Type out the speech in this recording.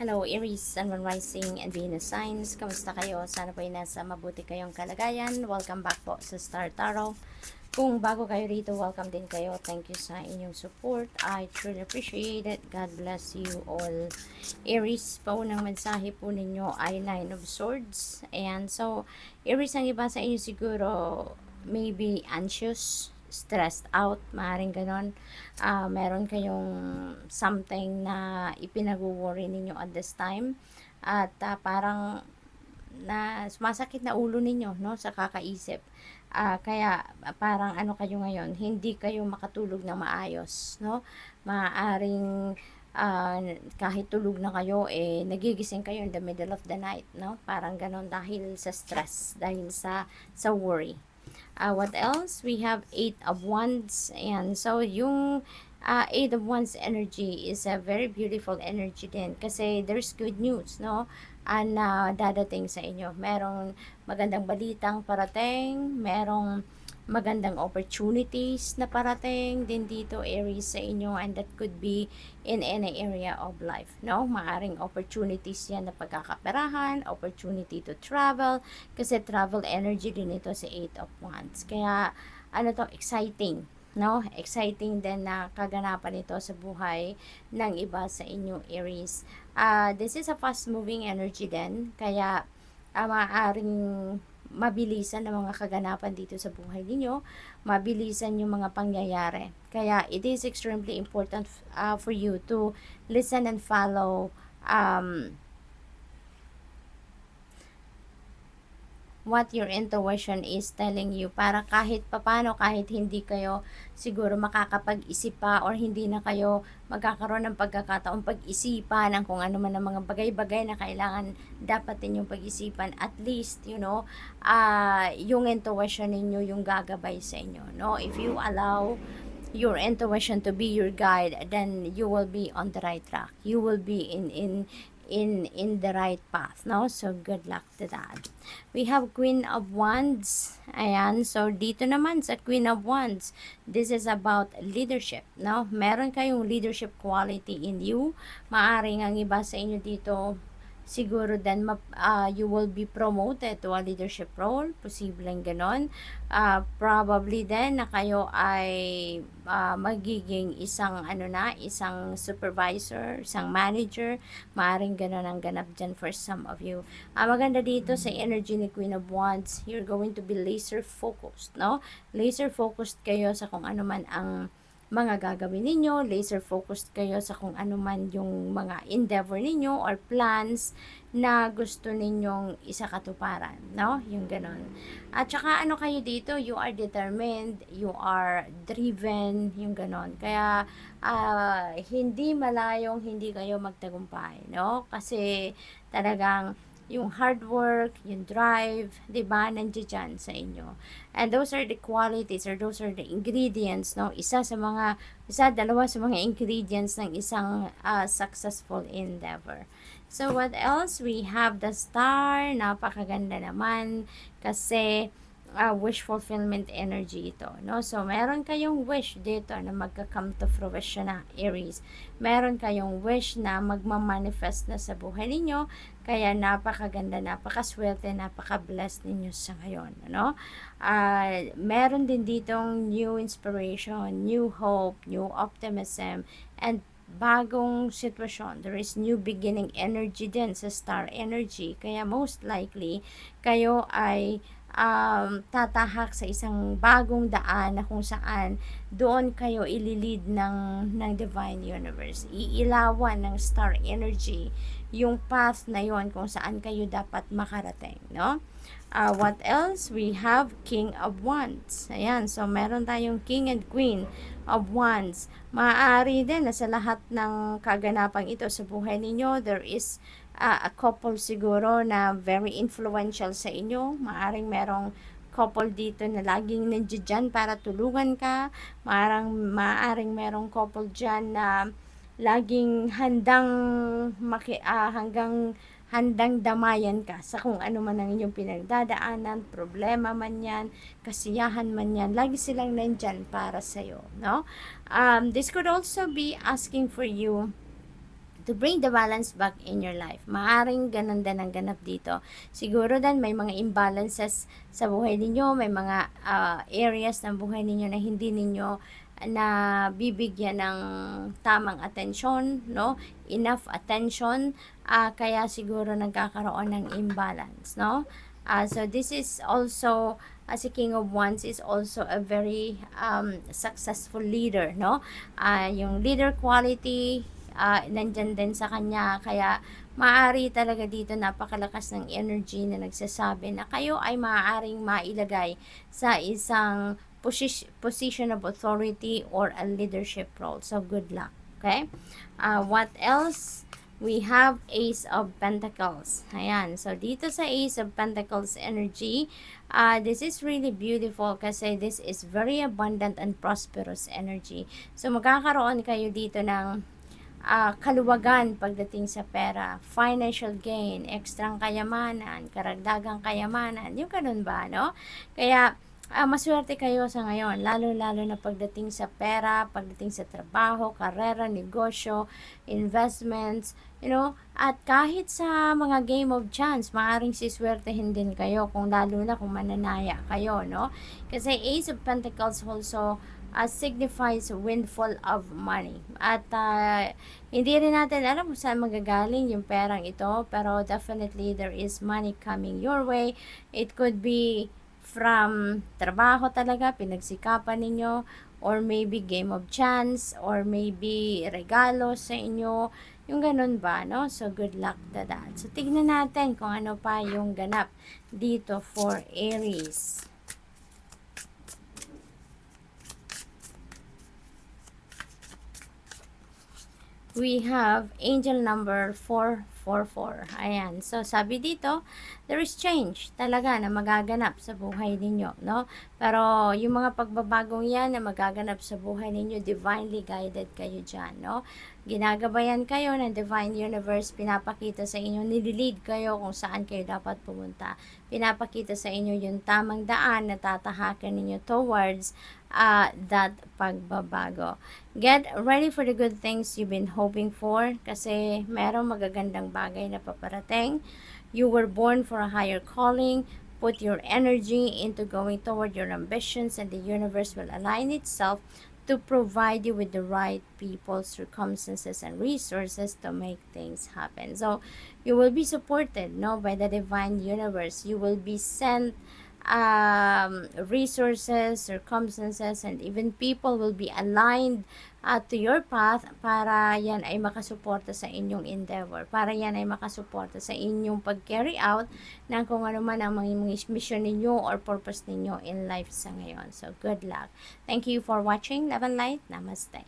Hello Aries, Sun, Moon Rising, and Venus signs. Kamusta kayo? Sana po ay nasa mabuti kayong kalagayan. Welcome back po sa Star Tarot. Kung bago kayo rito, welcome din kayo. Thank you sa inyong support. I truly appreciate it. God bless you all. Aries, paunang mensahe po ninyo ay Nine of Swords. And so, Aries, ang iba sa inyo siguro maybe anxious, stressed out, maaaring ganon. Meron kayong something na ipinag-worry ninyo at this time. At parang na sumasakit na ulo ninyo, no, sa kakaisip. Kaya parang ano kayo ngayon, hindi kayo makatulog na maayos, no? Maaaring kahit tulog na kayo, nagigising kayo in the middle of the night, no? Parang ganon dahil sa stress, dahil sa worry. What else? We have Eight of Wands. And so, yung Eight of Wands energy is a very beautiful energy din. Kasi there's good news, no? Na dadating sa inyo. Merong magandang balitang parating. Merong magandang opportunities na parating din dito, Aries, sa inyo, and that could be in any area of life, no? Maaring opportunities yan na pagkakaperahan, opportunity to travel, kasi travel energy din ito sa Eight of Wands. Kaya, ano to, exciting, no? Exciting din na kaganapan ito sa buhay ng iba sa inyo, Aries. This is a fast moving energy din, kaya maaaring mabilisan ang mga kaganapan dito sa buhay ninyo, mabilisan yung mga pangyayari. Kaya it is extremely important for you to listen and follow what your intuition is telling you, para kahit papano, kahit hindi kayo siguro makakapag-isip pa or hindi na kayo magkakaroon ng pagkakataong pag-isipan ng kung ano man ang mga bagay-bagay na kailangan dapat ninyong pag-isipan, at least, yung intuition ninyo yung gagabay sa inyo, no? If you allow your intuition to be your guide, then you will be on the right track. You will be in the right path, no? So good luck to that. We have Queen of Wands. Ayan, so dito naman sa Queen of Wands, this is about leadership, no? Meron kayong leadership quality in you. Maaring ang iba sa inyo dito siguro then you will be promoted to a leadership role, posibleng ganon. Probably then na kayo ay magiging isang isang supervisor, isang manager, maaring ganon ang ganap dyan for some of you. Maganda dito sa energy ni Queen of Wands, you're going to be laser focused, no? Laser focused kayo sa kung ano man ang mga gagawin ninyo, laser focused kayo sa kung ano man yung mga endeavor ninyo or plans na gusto ninyong isakatuparan, no? Yung ganon. At saka ano kayo dito, you are determined, you are driven, yung ganon. Kaya hindi malayong hindi kayo magtagumpay, no? Kasi talagang yung hard work, yung drive, 'di ba, nandiyan sa inyo. And those are the qualities, or those are the ingredients, no? Dalawa sa mga ingredients ng isang successful endeavor. So what else? We have the Star. Napakaganda naman kasi wish fulfillment energy ito, no? So meron kayong wish dito na magka-come to fruition na, Aries. Meron kayong wish na magma-manifest na sa buhay ninyo, kaya napakaganda, napakaswerte, napaka-blessed ninyo sa ngayon, no? Meron din ditong new inspiration, new hope, new optimism, and bagong sitwasyon. There is new beginning energy din sa star energy. Kaya most likely, kayo ay tatahak sa isang bagong daan na kung saan doon kayo ililid ng divine universe. Iilawan ng star energy yung path na yon kung saan kayo dapat makarating, no? What else? We have King of Wands. Ayan, so meron tayong King and Queen of Wands. Maaari din na sa lahat ng kaganapang ito sa buhay ninyo, there is a couple siguro na very influential sa inyo. Maaring merong couple dito na laging nandiyan para tulungan ka. Maaring merong couple dyan na laging handang damayan ka sa kung ano man ang inyong pinagdadaanan, problema man yan, kasiyahan man yan, lagi silang nandyan para sa'yo, no? This could also be asking for you to bring the balance back in your life. Maaring ganun din ang ganap dito. Siguro din may mga imbalances sa buhay ninyo, may mga areas ng buhay ninyo na hindi ninyo na bibigyan ng tamang atensyon, no? Enough attention, kaya siguro nagkakaroon ng imbalance, no? So this is also si King of Wands is also a very successful leader, no? Yung leader quality nandyan din sa kanya, kaya maaari talaga dito napakalakas ng energy na nagsasabi na kayo ay maaaring mailagay sa isang position of authority or a leadership role. So good luck. Okay, what else? We have Ace of Pentacles. Ayan. So, dito sa Ace of Pentacles energy, this is really beautiful kasi this is very abundant and prosperous energy. So, magkakaroon kayo dito ng kaluwagan pagdating sa pera, financial gain, ekstrang kayamanan, karagdagang kayamanan, yung ganun ba, no? Kaya, maswerte kayo sa ngayon, lalo-lalo na pagdating sa pera, pagdating sa trabaho, karera, negosyo, investments, at kahit sa mga game of chance, maaaring siswertehin din kayo lalo na kung mananaya kayo, no? Kasi Ace of Pentacles also signifies windfall of money. At hindi rin natin alam kung saan magagaling yung perang ito, pero definitely there is money coming your way. It could be from trabaho talaga, pinagsikapan ninyo, or maybe game of chance, or maybe regalo sa inyo, yung ganun ba, no? So, good luck to that. So, tignan natin kung ano pa yung ganap dito for Aries. We have angel number 444. Ayan. So, sabi dito, there is change talaga na magaganap sa buhay ninyo, no? Pero, yung mga pagbabagong yan na magaganap sa buhay ninyo, divinely guided kayo dyan, no? Ginagabayan kayo ng Divine Universe, pinapakita sa inyo, nililid kayo kung saan kayo dapat pumunta. Pinapakita sa inyo yung tamang daan na tatahakin ninyo towards that pagbabago. Get ready for the good things you've been hoping for kasi merong magagandang bagay na paparating. You were born for a higher calling. Put your energy into going toward your ambitions and the universe will align itself to provide you with the right people, circumstances, and resources to make things happen. So, you will be supported, no, by the divine universe. You will be sent resources, circumstances, and even people will be aligned to your path para yan ay makasuporta sa inyong endeavor, para yan ay makasuporta sa inyong pag-carry out ng kung ano man ang mga mission ninyo or purpose ninyo in life sa ngayon. So, good luck. Thank you for watching. Love and light. Namaste.